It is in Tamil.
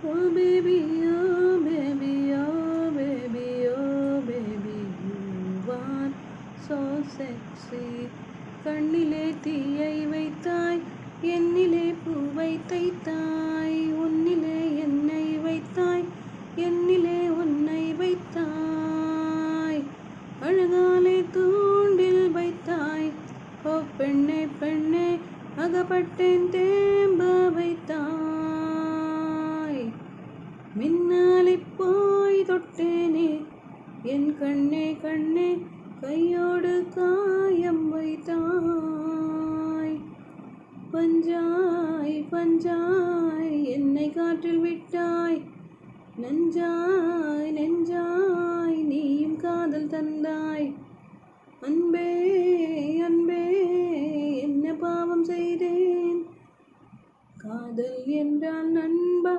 Oh baby, oh baby, oh baby, oh baby, you are so sexy. கண்ணிலே தீயை வைத்தாய், என்னிலே பூவை தைத்தாய், உன்னிலே என்னை வைத்தாய், என்னிலே உன்னை வைத்தாய், அழகாலே தூண்டில் வைத்தாய். ஓ பெண்ணே பெண்ணே, அகப்பட்டேன் தேம்ப வைத்தாய். மின்னாலை போய் தொட்டேனே, என் கண்ணே கண்ணே, கையோடு காயம் வைத்தாய். பஞ்சாய் பஞ்சாய் என்னை காற்றில் விட்டாய், நெஞ்சாய் நெஞ்சாய் நீயும் காதல் தந்தாய். அன்பே அன்பே என்ன பாவம் செய்தேன், காதல் என்றால் நண்பா